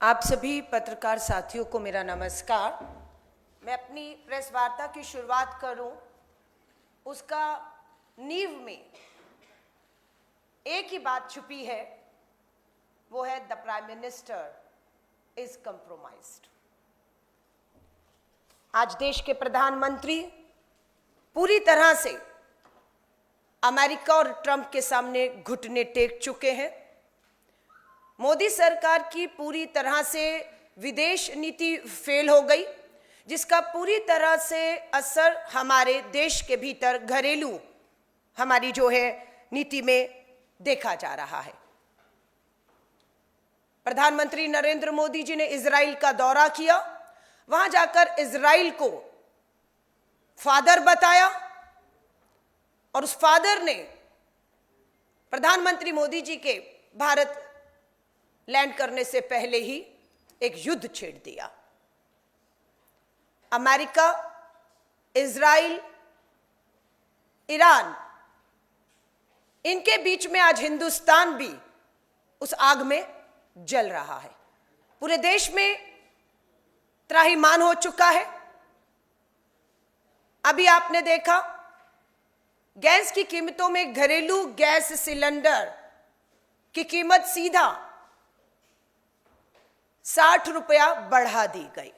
आप सभी पत्रकार साथियों को मेरा नमस्कार। मैं अपनी प्रेस वार्ता की शुरुआत करूं, उसका नींव में एक ही बात छुपी है, वो है the prime minister is compromised. आज देश के प्रधानमंत्री पूरी तरह से अमेरिका और ट्रंप के सामने घुटने टेक चुके हैं। मोदी सरकार की पूरी तरह से विदेश नीति फेल हो गई, जिसका पूरी तरह से असर हमारे देश के भीतर घरेलू हमारी जो है नीति में देखा जा रहा है। प्रधानमंत्री नरेंद्र मोदी जी ने इजराइल का दौरा किया, वहां जाकर इजराइल को फादर बताया और उस फादर ने प्रधानमंत्री मोदी जी के भारत लैंड करने से पहले ही एक युद्ध छेड़ दिया। अमेरिका, इजराइल, ईरान, इनके बीच में आज हिंदुस्तान भी उस आग में जल रहा है। पूरे देश में त्राहिमाम हो चुका है। अभी आपने देखा गैस की कीमतों में घरेलू गैस सिलेंडर की कीमत सीधा 60 रुपया बढ़ा दी गई।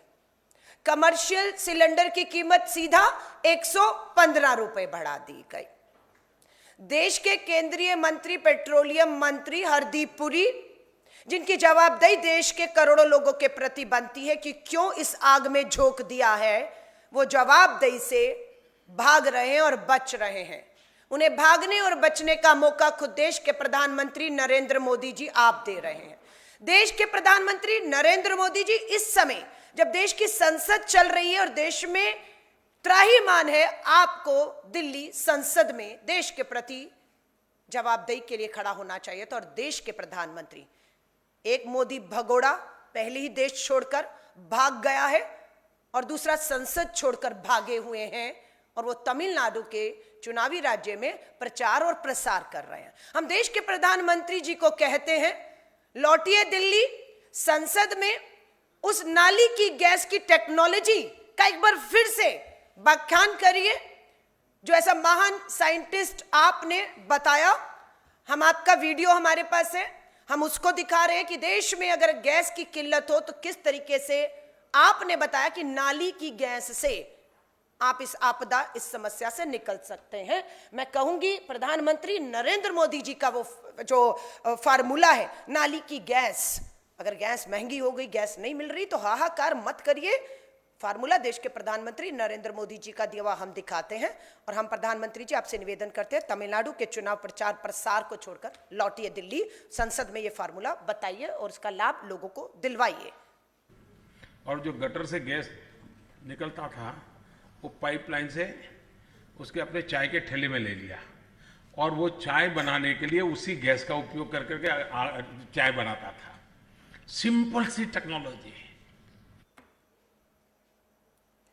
कमर्शियल सिलेंडर की कीमत सीधा 115 रुपए बढ़ा दी गई। देश के केंद्रीय मंत्री, पेट्रोलियम मंत्री हरदीप पुरी, जिनकी जवाबदेही देश के करोड़ों लोगों के प्रति बनती है कि क्यों इस आग में झोंक दिया है, वो जवाबदेही से भाग रहे हैं और बच रहे हैं। उन्हें भागने और बचने का मौका खुद देश के प्रधानमंत्री नरेंद्र मोदी जी आप दे रहे हैं। देश के प्रधानमंत्री नरेंद्र मोदी जी इस समय जब देश की संसद चल रही है और देश में त्राहिमाम है, आपको दिल्ली संसद में देश के प्रति जवाबदेही के लिए खड़ा होना चाहिए। तो और देश के प्रधानमंत्री, एक मोदी भगोड़ा पहले ही देश छोड़कर भाग गया है और दूसरा संसद छोड़कर भागे हुए हैं और वो तमिलनाडु के चुनावी राज्य में प्रचार और प्रसार कर रहे हैं। हम देश के प्रधानमंत्री जी को कहते हैं, लौटिए दिल्ली, संसद में उस नाली की गैस की टेक्नोलॉजी का एक बार फिर से व्याख्यान करिए, जो ऐसा महान साइंटिस्ट आपने बताया। हम आपका वीडियो हमारे पास है, हम उसको दिखा रहे हैं कि देश में अगर गैस की किल्लत हो तो किस तरीके से आपने बताया कि नाली की गैस से आप इस आपदा, इस समस्या से निकल सकते हैं। मैं कहूंगी प्रधानमंत्री नरेंद्र मोदी जी का वो जो फार्मूला है, नाली की गैस, अगर गैस महंगी हो गई, गैस नहीं मिल रही तो हाहाकार मत करिए। फार्मूला देश के प्रधानमंत्री नरेंद्र मोदी जी का दिया हुआ हम दिखाते हैं और हम प्रधानमंत्री जी आपसे निवेदन करते हैं, तमिलनाडु के चुनाव प्रचार प्रसार को छोड़कर लौटिए दिल्ली, संसद में ये फार्मूला बताइए और इसका लाभ लोगों को दिलवाइए। और जो गटर से गैस निकलता था वो पाइपलाइन से उसके अपने चाय के ठेले में ले लिया और वो चाय बनाने के लिए उसी गैस का उपयोग कर करके चाय बनाता था। सिंपल सी टेक्नोलॉजी,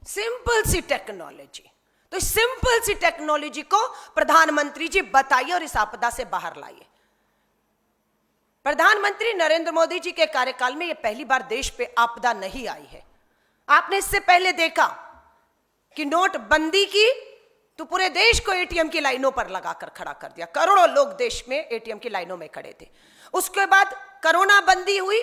सिंपल सी टेक्नोलॉजी। तो सिंपल सी टेक्नोलॉजी को प्रधानमंत्री जी बताइए और इस आपदा से बाहर लाइए। प्रधानमंत्री नरेंद्र मोदी जी के कार्यकाल में यह पहली बार देश पे आपदा नहीं आई है। आपने इससे पहले देखा कि नोटबंदी की तो पूरे देश को एटीएम की लाइनों पर लगाकर खड़ा कर दिया। करोड़ों लोग देश में एटीएम की लाइनों में खड़े थे। उसके बाद कोरोना बंदी हुई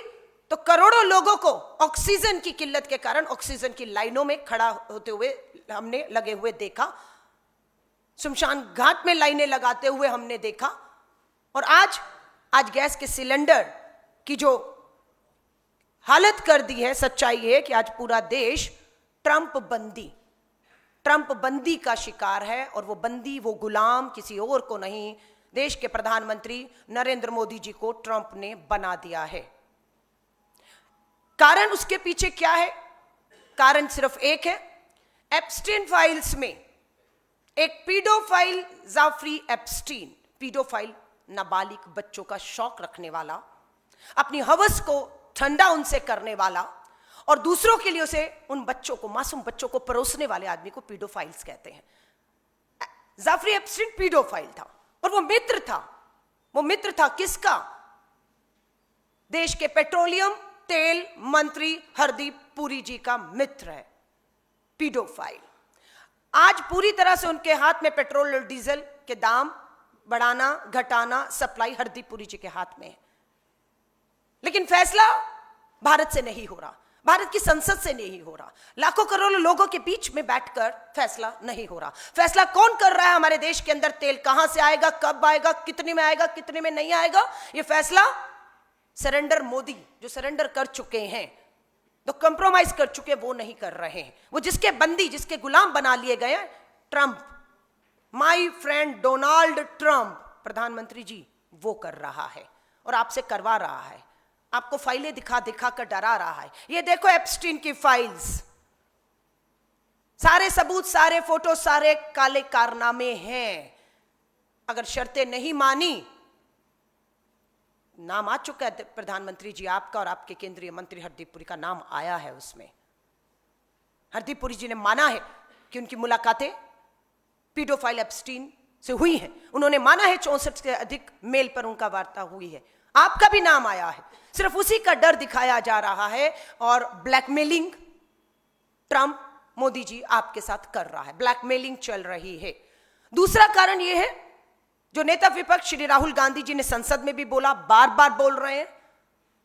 तो करोड़ों लोगों को ऑक्सीजन की किल्लत के कारण ऑक्सीजन की लाइनों में खड़ा होते हुए हमने लगे हुए देखा। शमशान घाट में लाइनें लगाते हुए हमने देखा। और आज गैस के सिलेंडर की जो हालत कर दी है, सच्चाई है कि आज पूरा देश ट्रंप बंदी का शिकार है और वो बंदी, वो गुलाम किसी और को नहीं, देश के प्रधानमंत्री नरेंद्र मोदी जी को ट्रंप ने बना दिया है। कारण उसके पीछे क्या है? कारण सिर्फ एक है। एप्स्टीन फाइल्स में एक पीडोफाइल जाफरी एप्स्टीन, पीडोफाइल नाबालिग बच्चों का शौक रखने वाला, अपनी हवस को ठंडा उनसे करने वाला और दूसरों के लिए उसे, उन बच्चों को, मासूम बच्चों को परोसने वाले आदमी को पीडोफाइल्स कहते हैं। जाफरी एप्स्टीन पीडोफाइल था और वो मित्र था किसका? देश के पेट्रोलियम तेल मंत्री हरदीप पुरी जी का मित्र है, पीडोफाइल। आज पूरी तरह से उनके हाथ में पेट्रोल और डीजल के दाम बढ़ाना घटाना सप्लाई हरदीप पुरी जी के हाथ में है। लेकिन फैसला भारत से नहीं हो रहा, भारत की संसद से नहीं हो रहा, लाखों करोड़ों लोगों के बीच में बैठकर फैसला नहीं हो रहा। फैसला कौन कर रहा है? हमारे देश के अंदर तेल कहां से आएगा, कब आएगा, कितने में आएगा, कितने में नहीं आएगा, यह फैसला सरेंडर मोदी जो सरेंडर कर चुके हैं, तो कंप्रोमाइज कर चुके, वो नहीं कर रहे हैं। वो जिसके बंदी, जिसके गुलाम बना लिए गए हैं, Trump, my friend Donald Trump प्रधानमंत्री जी, वो कर रहा है और आपसे करवा रहा है। आपको फाइलें दिखा दिखा कर डरा रहा है। ये देखो एप्स्टीन की फाइल्स, सारे सबूत, सारे फोटो, सारे काले कारनामे हैं। अगर शर्तें नहीं मानी, नाम आ चुका है प्रधानमंत्री जी आपका और आपके केंद्रीय मंत्री हरदीप पुरी का नाम आया है उसमें। हरदीप पुरी जी ने माना है कि उनकी मुलाकातें पीडोफाइल एप्स्टीन से हुई हैं। उन्होंने माना है 64 से अधिक मेल पर उनका वार्ता हुई है। आपका भी नाम आया है, सिर्फ उसी का डर दिखाया जा रहा है और ब्लैकमेलिंग ट्रंप मोदी जी आपके साथ कर रहा है, ब्लैकमेलिंग चल रही है। दूसरा कारण यह है, जो नेता विपक्ष श्री राहुल गांधी जी ने संसद में भी बोला, बार बार बोल रहे हैं,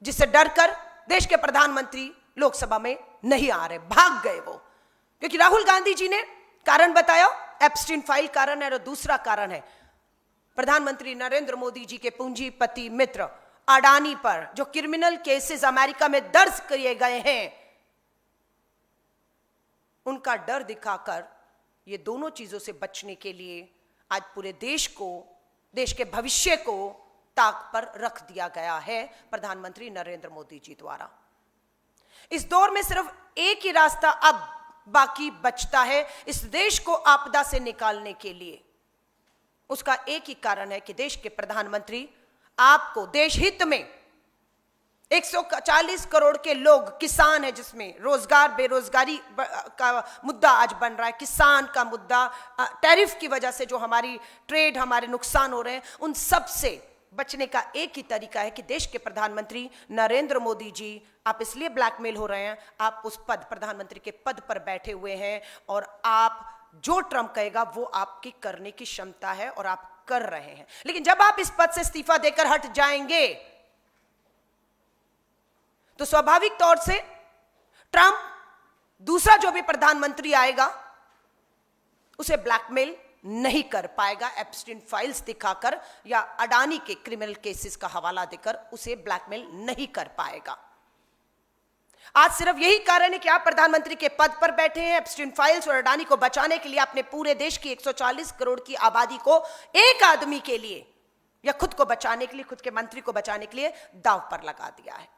जिससे डरकर देश के प्रधानमंत्री लोकसभा में नहीं आ रहे, भाग गए वो। क्योंकि राहुल गांधी जी ने कारण बताया, एप्स्टीन फाइल कारण है, और दूसरा कारण है प्रधानमंत्री नरेंद्र मोदी जी के पूंजीपति मित्र अडानी पर जो क्रिमिनल केसेस अमेरिका में दर्ज किए गए हैं, उनका डर दिखाकर ये दोनों चीजों से बचने के लिए आज पूरे देश को, देश के भविष्य को ताक पर रख दिया गया है प्रधानमंत्री नरेंद्र मोदी जी द्वारा। इस दौर में सिर्फ एक ही रास्ता अब बाकी बचता है इस देश को आपदा से निकालने के लिए। उसका एक ही कारण है कि देश के प्रधानमंत्री आपको देश हित में 140 करोड़ के लोग किसान हैं, जिसमें रोजगार बेरोजगारी का मुद्दा आज बन रहा है, किसान का मुद्दा, टैरिफ की वजह से जो हमारी ट्रेड, हमारे नुकसान हो रहे हैं, उन सब से बचने का एक ही तरीका है कि देश के प्रधानमंत्री नरेंद्र मोदी जी, आप इसलिए ब्लैकमेल हो रहे हैं, आप उस पद, प्रधानमंत्री के पद पर बैठे हुए हैं और आप जो ट्रंप कहेगा वो आपकी करने की क्षमता है और आप कर रहे हैं। लेकिन जब आप इस पद से इस्तीफा देकर हट जाएंगे तो स्वाभाविक तौर से ट्रंप दूसरा जो भी प्रधानमंत्री आएगा उसे ब्लैकमेल नहीं कर पाएगा, एप्स्टीन फाइल्स दिखाकर या अडानी के क्रिमिनल केसेस का हवाला देकर उसे ब्लैकमेल नहीं कर पाएगा। आज सिर्फ यही कारण है कि आप प्रधानमंत्री के पद पर बैठे हैं। एप्स्टीन फाइल्स और अडानी को बचाने के लिए आपने पूरे देश की 140 करोड़ की आबादी को एक आदमी के लिए या खुद को बचाने के लिए, खुद के मंत्री को बचाने के लिए दांव पर लगा दिया है।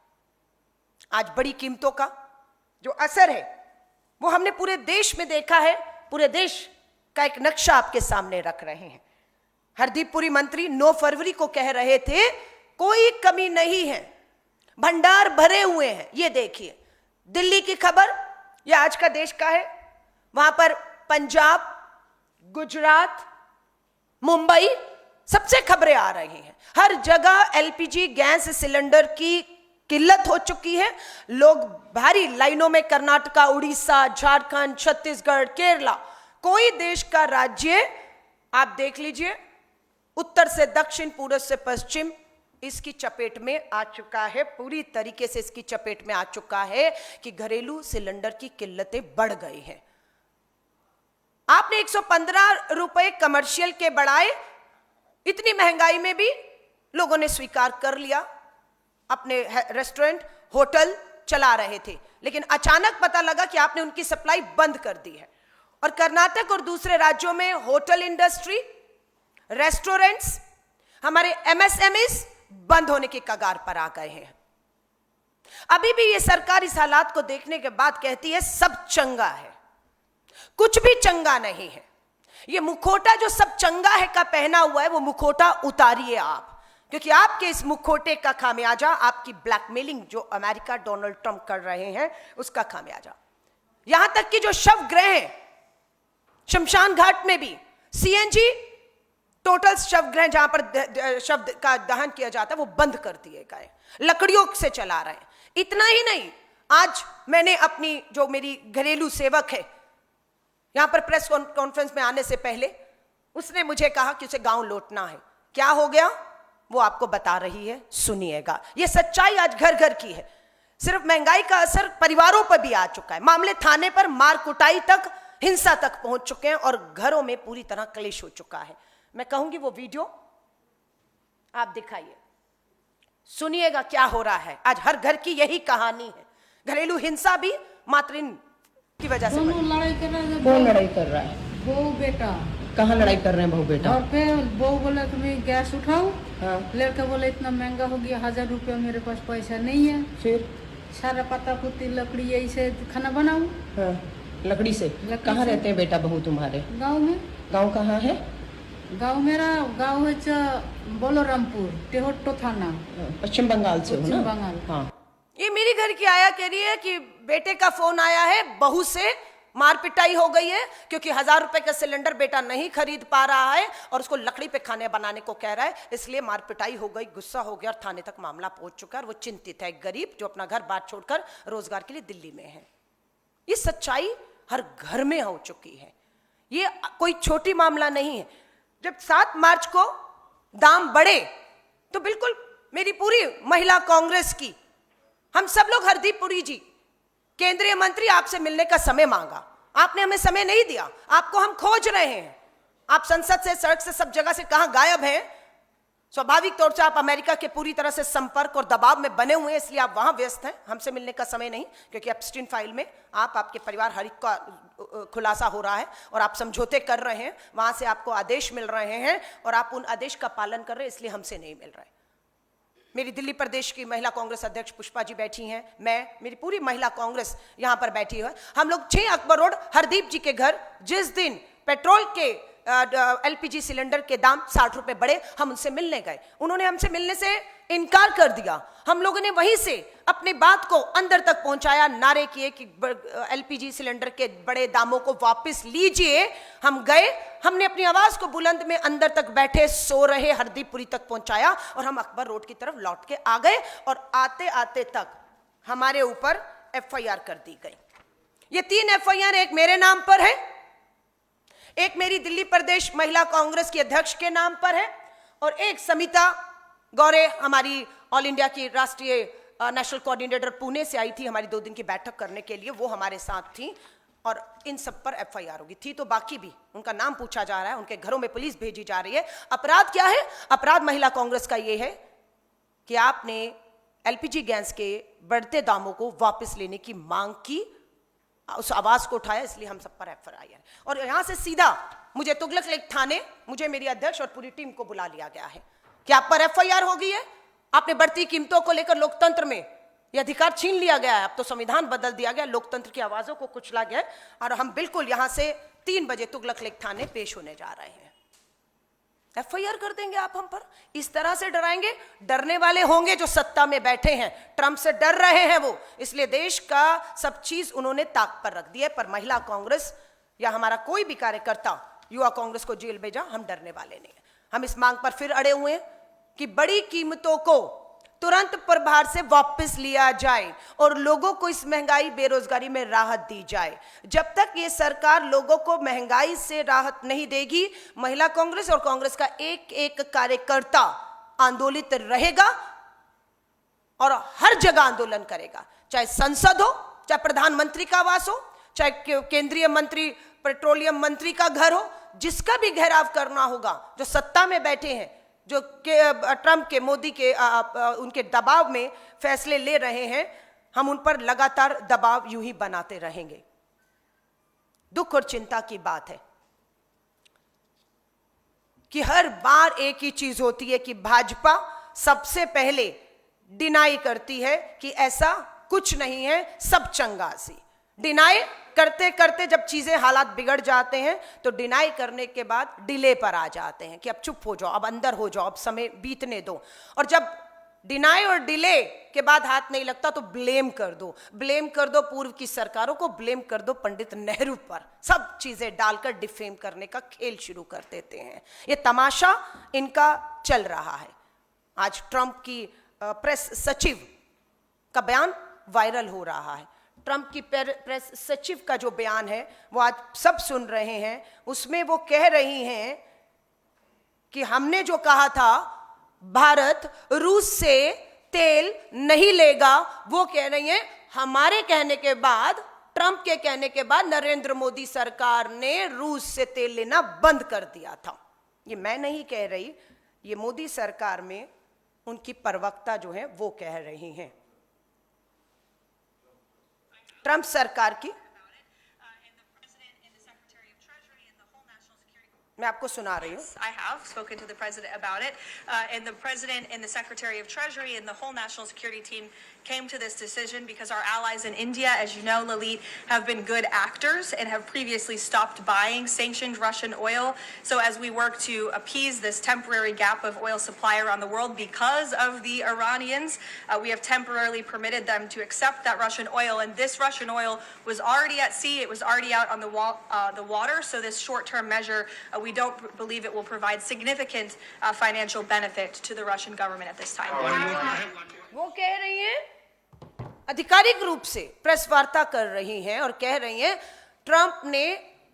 आज बड़ी कीमतों का जो असर है वो हमने पूरे देश में देखा है। पूरे देश का एक नक्शा आपके सामने रख रहे हैं। हरदीप पुरी मंत्री 9 फरवरी को कह रहे थे कोई कमी नहीं है, भंडार भरे हुए हैं। ये देखिए, दिल्ली की खबर यह आज का देश का है, वहां पर पंजाब, गुजरात, मुंबई सबसे खबरें आ रही हैं। हर जगह एलपीजी गैस सिलेंडर की किल्लत हो चुकी है। लोग भारी लाइनों में, कर्नाटका, उड़ीसा, झारखंड, छत्तीसगढ़, केरला, कोई देश का राज्य आप देख लीजिए, उत्तर से दक्षिण, पूर्व से पश्चिम इसकी चपेट में आ चुका है, पूरी तरीके से इसकी चपेट में आ चुका है कि घरेलू सिलेंडर की किल्लतें बढ़ गई हैं। आपने 115 रुपए कमर्शियल के बढ़ाए, इतनी महंगाई में भी लोगों ने स्वीकार कर लिया। अपने रेस्टोरेंट, होटल चला रहे थे, लेकिन अचानक पता लगा कि आपने उनकी सप्लाई बंद कर दी है और कर्नाटक और दूसरे राज्यों में होटल इंडस्ट्री, रेस्टोरेंट्स, हमारे एमएसएमईज बंद होने की कगार पर आ गए हैं। अभी भी ये सरकार इस हालात को देखने के बाद कहती है सब चंगा है। कुछ भी चंगा नहीं है। ये मुखोटा जो सब चंगा है का पहना हुआ है, वो मुखोटा उतारिए आप, क्योंकि आपके इस मुखोटे का खामियाजा, आपकी ब्लैकमेलिंग जो अमेरिका डोनाल्ड ट्रंप कर रहे हैं उसका खामियाजा। यहां तक कि जो शव ग्रह है शमशान घाट में भी सीएनजी टोटल शवगृह जहां पर शव का दहन किया जाता है वो बंद कर दिए गए, लकड़ियों से चला रहे हैं। इतना ही नहीं, आज मैंने अपनी जो मेरी घरेलू सेवक है, यहां पर प्रेस कॉन्फ्रेंस में आने से पहले उसने मुझे कहा कि उसे गांव लौटना है। क्या हो गया वो आपको बता रही है, सुनिएगा। ये सच्चाई आज घर घर की है। सिर्फ महंगाई का असर परिवारों पर भी आ चुका है। मामले थाने पर, मार कुटाई तक, हिंसा तक पहुंच चुके हैं और घरों में पूरी तरह क्लेश हो चुका है। मैं कहूंगी वो वीडियो आप दिखाइए, सुनिएगा क्या हो रहा है। आज हर घर की यही कहानी है। घरेलू हिंसा भी मातृ की वजह से। दोनों लड़ाई कर रहे हैं। कौन लड़ाई कर रहा है? बहू बेटा। कहाँ लड़ाई कर रहे हैं बहू बेटा? और फिर बहू बोला कि मैं गैस उठाऊं, हाँ। लड़का बोला इतना महंगा हो गया, 1000 रुपया मेरे पास पैसा नहीं है। फिर सारा पत्ता पुत्ती लकड़ी यही से खाना बनाऊं। हाँ, लकड़ी से। कहाँ से। रहते हैं बेटा बहू तुम्हारे? गांव में। गांव कहाँ है? गांव मेरा गांव है बोलोरामपुर, टेहोट्टो थाना, पश्चिम बंगाल से हो ना? पश्चिम बंगाल। हाँ। ये मेरी घर की आया कह रही है कि बेटे का फोन आया है, बहू से मार पिटाई हो गई है क्योंकि 1000 रुपए का सिलेंडर बेटा नहीं खरीद पा रहा है और उसको लकड़ी पे खाने बनाने को कह रहा है, इसलिए मार पिटाई हो गई। गुस्सा हो गया और थाने तक मामला पहुंच चुका है। और वो चिंतित है, एक गरीब जो अपना घर बार छोड़कर रोजगार के लिए दिल्ली में है। ये सच्चाई हर घर में हो चुकी है। ये कोई छोटी मामला नहीं है। जब 7 मार्च को दाम बढ़े तो बिल्कुल मेरी पूरी महिला कांग्रेस की, हम सब लोग, हरदीप पुरी जी केंद्रीय मंत्री, आपसे मिलने का समय मांगा, आपने हमें समय नहीं दिया। आपको हम खोज रहे हैं। आप संसद से, सड़क से, सब जगह से कहां गायब हैं। स्वाभाविक तौर से आप अमेरिका के पूरी तरह से संपर्क और दबाव में बने हुए हैं, इसलिए आप वहां व्यस्त हैं। हमसे मिलने का समय नहीं, क्योंकि एप्स्टीन फाइल में आपके परिवार हर एक का खुलासा हो रहा है और आप समझौते कर रहे हैं, वहां से आपको आदेश मिल रहे हैं और आप उन आदेश का पालन कर रहे हैं, इसलिए हमसे नहीं मिल रहे। मेरी दिल्ली प्रदेश की महिला कांग्रेस अध्यक्ष पुष्पा जी बैठी हैं, मैं, मेरी पूरी महिला कांग्रेस यहां पर बैठी है। हम लोग 6 अकबर रोड हरदीप जी के घर, जिस दिन पेट्रोल के एलपीजी सिलेंडर के दाम 60 रुपए बढ़े, हम उनसे मिलने गए। उन्होंने हमसे मिलने से इनकार कर दिया। हम लोगों ने वहीं से अपनी बात को अंदर तक पहुंचाया, नारे किए कि एलपीजी सिलेंडर के बड़े दामों को वापस लीजिए। हम गए, हमने अपनी आवाज को बुलंद में अंदर तक बैठे सो रहे हरदीपपुरी तक पहुंचाया और हम अकबर रोड की तरफ लौट के आ गए और आते आते तक हमारे ऊपर एफआईआर कर दी गई। ये 3 एफआईआर, एक मेरे नाम पर है, एक मेरी दिल्ली प्रदेश महिला कांग्रेस की अध्यक्ष के नाम पर है और एक समिता गौरे, हमारी ऑल इंडिया की राष्ट्रीय नेशनल कोऑर्डिनेटर, पुणे से आई थी हमारी 2 दिन की बैठक करने के लिए, वो हमारे साथ थी और इन सब पर एफआईआर होगी। थी तो बाकी भी, उनका नाम पूछा जा रहा है, उनके घरों में पुलिस भेजी जा रही है। अपराध क्या है? अपराध महिला कांग्रेस का ये है कि आपने एलपीजी गैस के बढ़ते दामों को वापस लेने की मांग की, उस आवाज को उठाया, इसलिए हम सब पर एफआईआर। और यहां से सीधा मुझे तुगलक लेक थाने, मुझे मेरी अध्यक्ष और पूरी टीम को बुला लिया गया है कि आप पर एफआईआर हो गई है, आपने बढ़ती कीमतों को लेकर लोकतंत्र में यह अधिकार छीन लिया गया है। अब तो संविधान बदल दिया गया, लोकतंत्र की आवाजों को कुचला गया है और हम बिल्कुल यहां से 3 बजे तुगलक लेक थाने पेश होने जा रहे हैं। एफआईआर कर देंगे आप हम पर, इस तरह से डराएंगे। डरने वाले होंगे जो सत्ता में बैठे हैं, ट्रंप से डर रहे हैं वो, इसलिए देश का सब चीज उन्होंने ताक पर रख दी है। पर महिला कांग्रेस या हमारा कोई भी कार्यकर्ता युवा कांग्रेस को जेल भेजा, हम डरने वाले नहीं हैं। हम इस मांग पर फिर अड़े हुए हैं कि बड़ी कीमतों को तुरंत प्रभार से वापस लिया जाए और लोगों को इस महंगाई, बेरोजगारी में राहत दी जाए। जब तक ये सरकार लोगों को महंगाई से राहत नहीं देगी, महिला कांग्रेस और कांग्रेस का एक एक कार्यकर्ता आंदोलित रहेगा और हर जगह आंदोलन करेगा, चाहे संसद हो, चाहे प्रधानमंत्री का आवास हो, चाहे केंद्रीय मंत्री, पेट्रोलियम मंत्री का घर हो, जिसका भी घेराव करना होगा। जो सत्ता में बैठे हैं, जो ट्रंप के, मोदी के उनके दबाव में फैसले ले रहे हैं, हम उन पर लगातार दबाव यूं ही बनाते रहेंगे। दुख और चिंता की बात है कि हर बार एक ही चीज होती है कि भाजपा सबसे पहले डिनाई करती है कि ऐसा कुछ नहीं है, सब चंगासी। डिनाई करते करते जब चीजें, हालात बिगड़ जाते हैं तो डिनाई करने के बाद डिले पर आ जाते हैं कि अब चुप हो जाओ, अब अंदर हो जाओ, अब समय बीतने दो। और जब डिनाई और डिले के बाद हाथ नहीं लगता तो ब्लेम कर दो। ब्लेम कर दो पूर्व की सरकारों को, ब्लेम कर दो पंडित नेहरू पर, सब चीजें डालकर डिफेम करने का खेल शुरू कर देते हैं। ये तमाशा इनका चल रहा है। आज ट्रंप की प्रेस सचिव का बयान वायरल हो रहा है। ट्रंप की प्रेस सचिव का जो बयान है वो आज सब सुन रहे हैं। उसमें वो कह रही हैं कि हमने जो कहा था भारत रूस से तेल नहीं लेगा, वो कह रही हैं हमारे कहने के बाद, ट्रंप के कहने के बाद नरेंद्र मोदी सरकार ने रूस से तेल लेना बंद कर दिया था। ये मैं नहीं कह रही, ये मोदी सरकार में उनकी प्रवक्ता जो है वो कह रही हैं, ट्रंप सरकार की। मैं आपको सुना रही हूँ। I have spoken to the president about it, and the president and the Secretary of Treasury and the whole national security team came to this decision because our allies in India, as you know, Lalit, have been good actors and have previously stopped buying sanctioned Russian oil. So as we work to appease this temporary gap of oil supply around the world because of the Iranians, we have temporarily permitted them to accept that Russian oil. And this Russian oil was already at sea; it was already out on the water. So this short-term measure, we don't believe it will provide significant financial benefit to the Russian government at this time. वो कह रही हैं, आधिकारिक रूप से press वार्ता कर रही हैं और कह रही हैं ट्रंप ने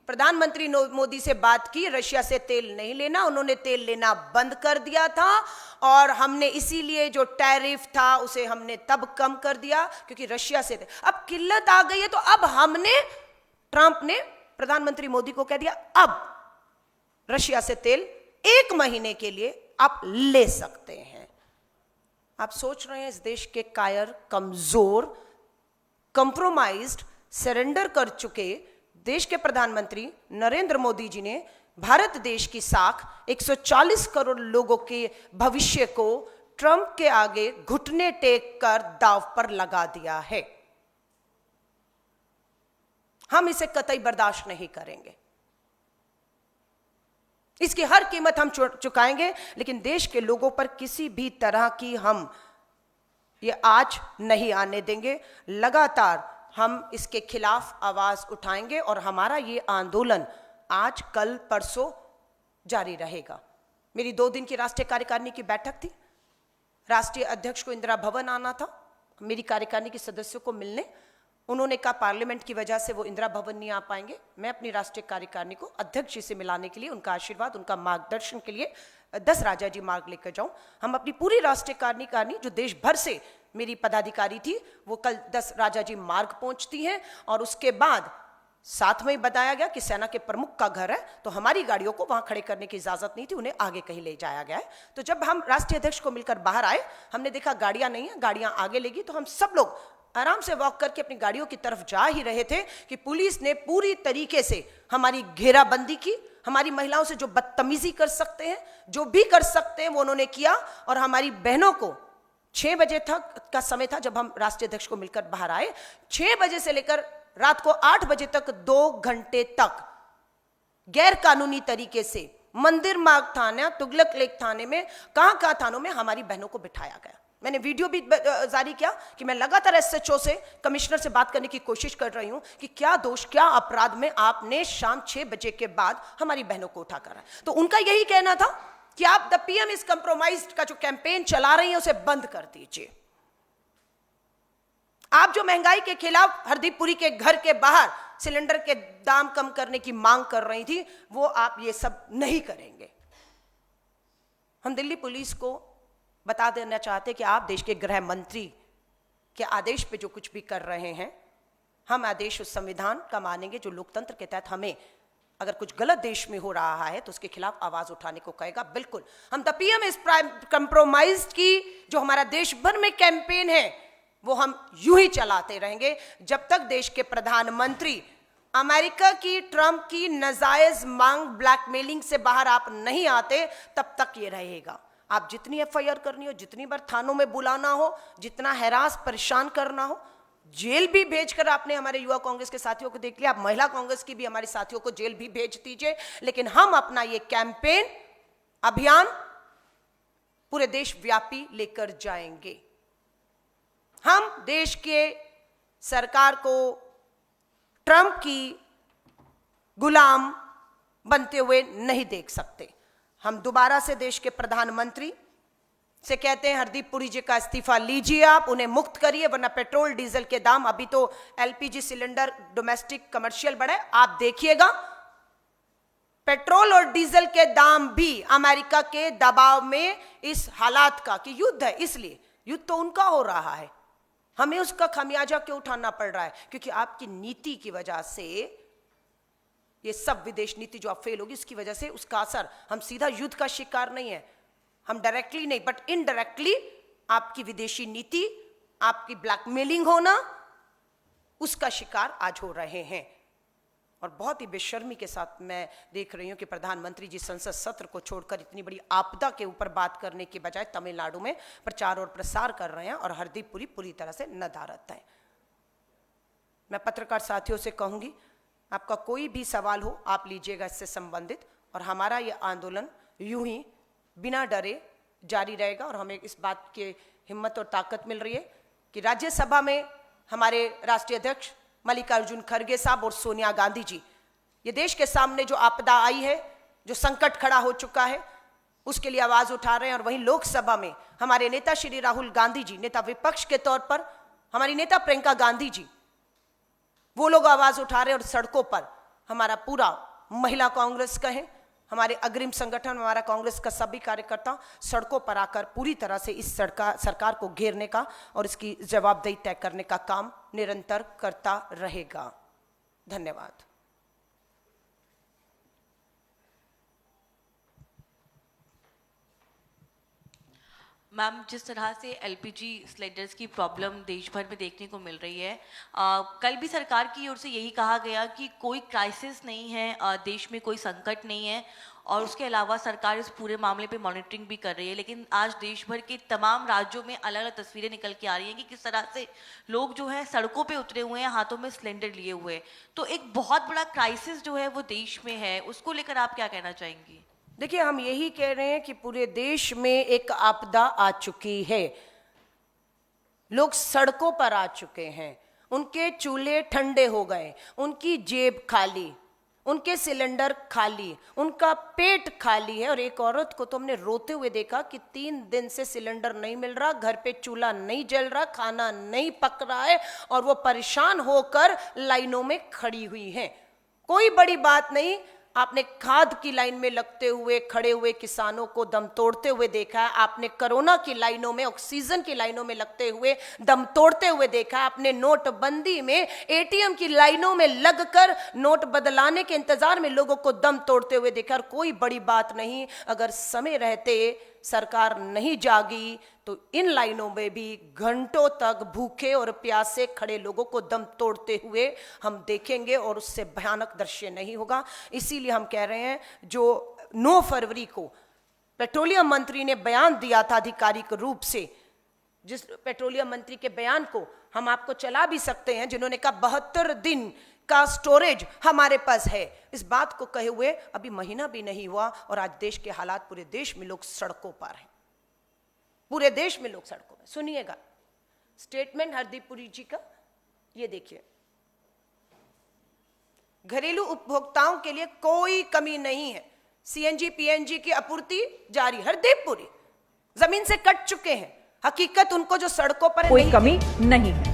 प्रधानमंत्री मोदी से बात की, रशिया से तेल नहीं लेना, उन्होंने तेल लेना बंद कर दिया था और हमने इसीलिए जो टैरिफ था उसे हमने तब कम कर दिया क्योंकि रशिया से अब किल्लत आ गई है। तो अब हमने, ट्रंप ने प्रधानमंत्री मोदी को कह दिया अब रशिया से तेल 1 महीने के लिए आप ले सकते हैं। आप सोच रहे हैं इस देश के कायर, कमजोर, कंप्रोमाइज्ड, सरेंडर कर चुके देश के प्रधानमंत्री नरेंद्र मोदी जी ने भारत देश की साख 140 करोड़ लोगों के भविष्य को ट्रंप के आगे घुटने टेक कर दांव पर लगा दिया है। हम इसे कतई बर्दाश्त नहीं करेंगे, इसकी हर कीमत हम चुकाएंगे, लेकिन देश के लोगों पर किसी भी तरह की हम ये आज नहीं आने देंगे। लगातार हम इसके खिलाफ आवाज उठाएंगे और हमारा ये आंदोलन आज, कल, परसों जारी रहेगा। मेरी 2 दिन की राष्ट्रीय कार्यकारिणी की बैठक थी। राष्ट्रीय अध्यक्ष को इंदिरा भवन आना था मेरी कार्यकारिणी के सदस्यों को मिलने। उन्होंने कहा पार्लियामेंट की वजह से वो इंदिरा भवन नहीं आ पाएंगे। मैं अपनी राष्ट्रीय कार्यकारिणी को अध्यक्ष जी से मिलाने के लिए, उनका आशीर्वाद, उनका मार्गदर्शन के लिए 10 राजा जी मार्ग लेकर जाऊं। हम अपनी पूरी राष्ट्रीय कार्यकारिणी जो देश भर से मेरी पदाधिकारी थी वो कल 10 राजा जी मार्ग पहुंचती हैं और उसके बाद साथ में ही बताया गया कि सेना के प्रमुख का घर है तो हमारी गाड़ियों को वहां खड़े करने की इजाजत नहीं थी, उन्हें आगे कहीं ले जाया गया है। तो जब हम राष्ट्रीय अध्यक्ष को मिलकर बाहर आए, हमने देखा गाड़ियां नहीं है, गाड़ियां आगे लेगी, तो हम सब लोग आराम से वॉक करके अपनी गाड़ियों की तरफ जा ही रहे थे कि पुलिस ने पूरी तरीके से हमारी घेराबंदी की। हमारी महिलाओं से जो बदतमीजी कर सकते हैं, जो भी कर सकते हैं, वो उन्होंने किया। और हमारी बहनों को 6 बजे तक का समय था जब हम राष्ट्रीय अध्यक्ष को मिलकर बाहर आए। 6 बजे से लेकर रात को 8 बजे तक 2 घंटे तक गैर कानूनी तरीके से मंदिर मार्ग थाना, तुगलक लेक थाने में, कहां थानों में हमारी बहनों को बिठाया गया। मैंने वीडियो भी जारी किया कि मैं लगातार एसएचओ से, कमिश्नर से बात करने की कोशिश कर रही हूं कि क्या दोष, क्या अपराध में आपने शाम 6 बजे के बाद हमारी बहनों को उठा कर। तो उनका यही कहना था कि आप द पीएम इज कंप्रोमाइज्ड का जो कैंपेन चला रही हैं उसे बंद कर दीजिए। आप जो महंगाई के खिलाफ हरदीप पुरी के घर के बाहर सिलेंडर के दाम कम करने की मांग कर रही थी, वो आप ये सब नहीं करेंगे। हम दिल्ली पुलिस को बता देना चाहते कि आप देश के गृह मंत्री के आदेश पे जो कुछ भी कर रहे हैं, हम आदेश उस संविधान का मानेंगे जो लोकतंत्र के तहत हमें अगर कुछ गलत देश में हो रहा है तो उसके खिलाफ आवाज उठाने को कहेगा। बिल्कुल, हम द पीएम इज कंप्रोमाइज्ड की जो हमारा देश भर में कैंपेन है वो हम यूं ही चलाते रहेंगे जब तक देश के प्रधानमंत्री अमेरिका की, ट्रंप की नाजायज मांग, ब्लैकमेलिंग से बाहर आप नहीं आते, तब तक ये रहेगा। आप जितनी एफआईआर करनी हो, जितनी बार थानों में बुलाना हो, जितना हैरास परेशान करना हो, जेल भी भेजकर आपने हमारे युवा कांग्रेस के साथियों को देख लिया, आप महिला कांग्रेस की भी हमारे साथियों को जेल भी भेज दीजिए, लेकिन हम अपना ये कैंपेन, अभियान पूरे देश व्यापी लेकर जाएंगे। हम देश के सरकार को ट्रंप की गुलाम बनते हुए नहीं देख सकते। हम दोबारा से देश के प्रधानमंत्री से कहते हैं हरदीप पुरी जी का इस्तीफा लीजिए, आप उन्हें मुक्त करिए, वरना पेट्रोल डीजल के दाम, अभी तो एलपीजी सिलेंडर डोमेस्टिक कमर्शियल बढ़े, आप देखिएगा पेट्रोल और डीजल के दाम भी अमेरिका के दबाव में, इस हालात का कि युद्ध है, इसलिए युद्ध तो उनका हो रहा है, हमें उसका खमियाजा क्यों उठाना पड़ रहा है? क्योंकि आपकी नीति की वजह से, ये सब विदेश नीति जो आप फेल होगी उसकी वजह से उसका असर, हम सीधा युद्ध का शिकार नहीं है, हम डायरेक्टली नहीं बट इनडायरेक्टली आपकी विदेशी नीति, आपकी ब्लैकमेलिंग होना, उसका शिकार आज हो रहे हैं। और बहुत ही बेशर्मी के साथ मैं देख रही हूं कि प्रधानमंत्री जी संसद सत्र को छोड़कर इतनी बड़ी आपदा के ऊपर बात करने के बजाय तमिलनाडु में प्रचार और प्रसार कर रहे हैं और हरदीप पुरी पूरी तरह से नदारद है। मैं पत्रकार साथियों से कहूंगी, आपका कोई भी सवाल हो आप लीजिएगा इससे संबंधित, और हमारा ये आंदोलन यूं ही बिना डरे जारी रहेगा। और हमें इस बात की हिम्मत और ताकत मिल रही है कि राज्यसभा में हमारे राष्ट्रीय अध्यक्ष मल्लिकार्जुन खड़गे साहब और सोनिया गांधी जी ये देश के सामने जो आपदा आई है, जो संकट खड़ा हो चुका है, उसके लिए आवाज उठा रहे हैं। और वहीं लोकसभा में हमारे नेता श्री राहुल गांधी जी, नेता विपक्ष के तौर पर हमारी नेता प्रियंका गांधी जी, वो लोग आवाज उठा रहे हैं। और सड़कों पर हमारा पूरा महिला कांग्रेस का है, हमारे अग्रिम संगठन, हमारा कांग्रेस का सभी कार्यकर्ता सड़कों पर आकर पूरी तरह से इस सरकार को घेरने का और इसकी जवाबदेही तय करने का काम निरंतर करता रहेगा। धन्यवाद। मैम, जिस तरह से एलपीजी सिलेंडर्स की प्रॉब्लम देश भर में देखने को मिल रही है, कल भी सरकार की ओर से यही कहा गया कि कोई क्राइसिस नहीं है, देश में कोई संकट नहीं है, और उसके अलावा सरकार इस पूरे मामले पे मॉनिटरिंग भी कर रही है। लेकिन आज देश भर के तमाम राज्यों में अलग अलग तस्वीरें निकल के आ रही हैं कि किस तरह से लोग जो हैं सड़कों पे उतरे हुए हैं, हाथों में सिलेंडर लिए हुए। तो एक बहुत बड़ा क्राइसिस जो है वो देश में है, उसको लेकर आप क्या कहना चाहेंगी? देखिए, हम यही कह रहे हैं कि पूरे देश में एक आपदा आ चुकी है, लोग सड़कों पर आ चुके हैं, उनके चूल्हे ठंडे हो गए, उनकी जेब खाली, उनके सिलेंडर खाली, उनका पेट खाली है। और एक औरत को तो हमने रोते हुए देखा कि 3 दिन से सिलेंडर नहीं मिल रहा, घर पे चूल्हा नहीं जल रहा, खाना नहीं पक रहा है, और वो परेशान होकर लाइनों में खड़ी हुई हैं। कोई बड़ी बात नहीं, आपने खाद की लाइन में लगते हुए खड़े हुए किसानों को दम तोड़ते हुए देखा है, आपने कोरोना की लाइनों में, ऑक्सीजन की लाइनों में लगते हुए दम तोड़ते हुए देखा है, आपने नोटबंदी में एटीएम की लाइनों में लगकर नोट बदलाने के इंतजार में लोगों को दम तोड़ते हुए देखा। और कोई बड़ी बात नहीं, अगर समय रहते सरकार नहीं जागी तो इन लाइनों में भी घंटों तक भूखे और प्यासे खड़े लोगों को दम तोड़ते हुए हम देखेंगे, और उससे भयानक दृश्य नहीं होगा। इसीलिए हम कह रहे हैं, जो 9 फरवरी को पेट्रोलियम मंत्री ने बयान दिया था आधिकारिक रूप से, जिस पेट्रोलियम मंत्री के बयान को हम आपको चला भी सकते हैं, जिन्होंने कहा 72 दिन का स्टोरेज हमारे पास है, इस बात को कहे हुए अभी महीना भी नहीं हुआ और आज देश के हालात, पूरे देश में लोग सड़कों पर हैं, पूरे देश में लोग सड़कों पर। सुनिएगा स्टेटमेंट हरदीप पुरी जी का, ये देखिए, घरेलू उपभोक्ताओं के लिए कोई कमी नहीं है, सीएनजी पीएनजी की आपूर्ति जारी। हरदीप पुरी जमीन से कट चुके हैं, हकीकत उनको जो सड़कों पर कोई कमी नहीं है।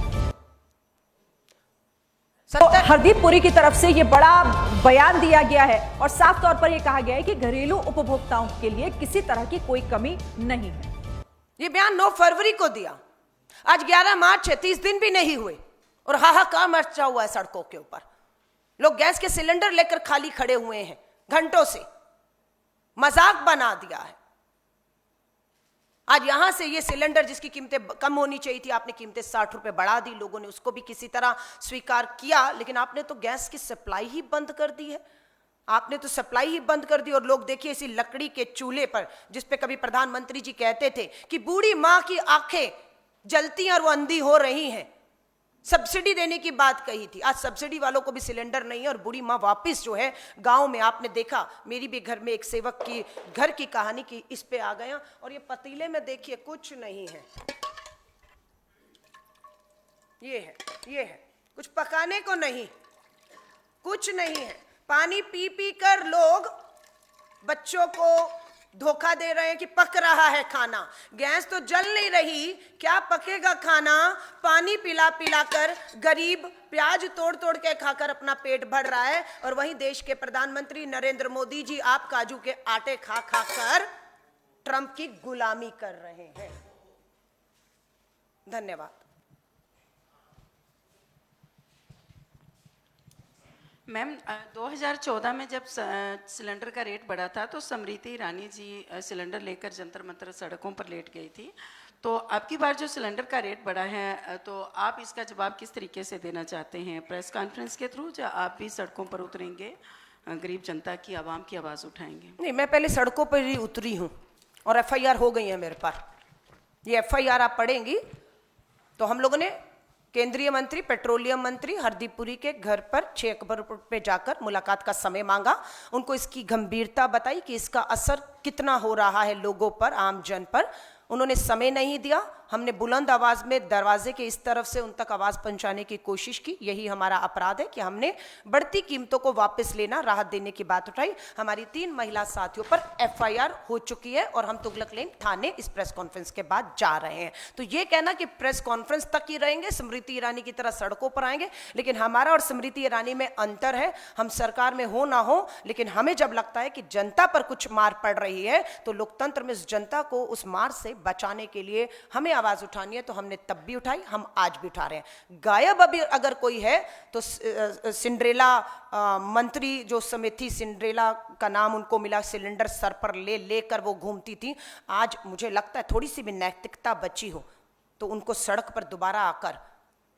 तो हरदीप पुरी की तरफ से ये बड़ा बयान दिया गया है और साफ तौर पर यह कहा गया है कि घरेलू उपभोक्ताओं के लिए किसी तरह की कोई कमी नहीं है। ये बयान 9 फरवरी को दिया, आज 11 मार्च है, 30 दिन भी नहीं हुए और हाहाकार मचा हुआ है सड़कों के ऊपर। लोग गैस के सिलेंडर लेकर खाली खड़े हुए हैं घंटों से, मजाक बना दिया है। आज यहां से ये सिलेंडर जिसकी कीमतें कम होनी चाहिए थी, आपने कीमतें 60 रुपए बढ़ा दी, लोगों ने उसको भी किसी तरह स्वीकार किया, लेकिन आपने तो गैस की सप्लाई ही बंद कर दी है, आपने तो सप्लाई ही बंद कर दी। और लोग देखिए इसी लकड़ी के चूल्हे पर, जिस पे कभी प्रधानमंत्री जी कहते थे कि बूढ़ी मां की आंखें जलती हैं और वो अंधी हो रही हैं, सब्सिडी देने की बात कही थी, आज सब्सिडी वालों को भी सिलेंडर नहीं है और बूढ़ी माँ वापस जो है गांव में। आपने देखा, मेरी भी घर में एक सेवक की घर की कहानी की इस पे आ गया, और ये पतीले में देखिए कुछ नहीं है, ये है कुछ पकाने को नहीं, कुछ नहीं है। पानी पी पी कर लोग बच्चों को धोखा दे रहे हैं कि पक रहा है खाना। गैस तो जल नहीं रही, क्या पकेगा खाना? पानी पिला पिला कर गरीब प्याज तोड़ तोड़ के खाकर अपना पेट भर रहा है, और वहीं देश के प्रधानमंत्री नरेंद्र मोदी जी आप काजू के आटे खा खा कर ट्रंप की गुलामी कर रहे हैं। धन्यवाद। मैम, 2014 में जब सिलेंडर का रेट बढ़ा था तो स्मृति ईरानी जी सिलेंडर लेकर जंतर मंतर सड़कों पर लेट गई थी। तो अब की बार जो सिलेंडर का रेट बढ़ा है, तो आप इसका जवाब किस तरीके से देना चाहते हैं? प्रेस कॉन्फ्रेंस के थ्रू, या आप भी सड़कों पर उतरेंगे, गरीब जनता की, आवाम की आवाज़ उठाएंगे? नहीं, मैं पहले सड़कों पर ही उतरी हूँ और एफआईआर हो गई है मेरे पास। ये एफआईआर आप पढ़ेंगी तो हम लोगों ने केंद्रीय मंत्री, पेट्रोलियम मंत्री हरदीप पुरी के घर पर 6 अक्टूबर पे जाकर मुलाकात का समय मांगा, उनको इसकी गंभीरता बताई कि इसका असर कितना हो रहा है लोगों पर, आम जन पर। उन्होंने समय नहीं दिया। हमने बुलंद आवाज में दरवाजे के इस तरफ से उन तक आवाज पहुंचाने की कोशिश की। यही हमारा अपराध है कि हमने बढ़ती कीमतों को वापस लेना, राहत देने की बात उठाई। हमारी 3 महिला साथियों पर एफआईआर हो चुकी है और हम तुगलक लेन थाने इस प्रेस कॉन्फ्रेंस के बाद जा रहे हैं। तो ये कहना कि प्रेस कॉन्फ्रेंस तक ही रहेंगे, स्मृति ईरानी की तरह सड़कों पर आएंगे, लेकिन हमारा और स्मृति ईरानी में अंतर है। हम सरकार में हो ना हो, लेकिन हमें जब लगता है कि जनता पर कुछ मार पड़ रही है तो लोकतंत्र में उस जनता को उस मार से बचाने के लिए हमें आवाज उठानी है। तो हमने तब भी उठाई, हम आज भी उठा रहे हैं। गायब अभी अगर कोई है तो सिंड्रेला मंत्री जो समिति, सिंड्रेला का नाम उनको मिला, सिलेंडर सर पर ले लेकर वो घूमती थी। आज मुझे लगता है थोड़ी सी भी नैतिकता बची हो तो उनको सड़क पर दोबारा आकर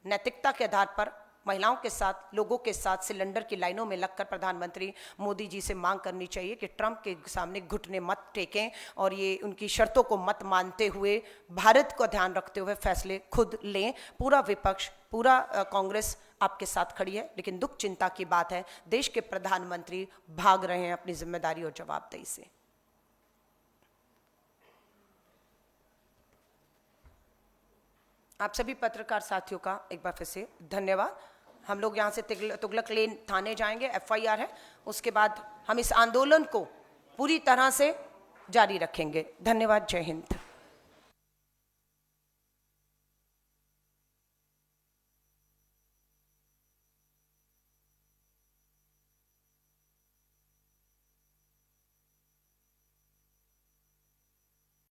नैतिकता के आधार पर महिलाओं के साथ, लोगों के साथ सिलेंडर की लाइनों में लगकर प्रधानमंत्री मोदी जी से मांग करनी चाहिए कि ट्रंप के सामने घुटने मत टेकें और ये उनकी शर्तों को मत मानते हुए भारत को ध्यान रखते हुए फैसले खुद लें। पूरा विपक्ष, पूरा कांग्रेस आपके साथ खड़ी है, लेकिन दुख चिंता की बात है देश के प्रधानमंत्री भाग रहे हैं अपनी जिम्मेदारी और जवाबदेही से। आप सभी पत्रकार साथियों का एक बार फिर से धन्यवाद। हम लोग यहाँ से तुगलक लेन थाने जाएंगे, एफआईआर है, उसके बाद हम इस आंदोलन को पूरी तरह से जारी रखेंगे। धन्यवाद। जय हिंद।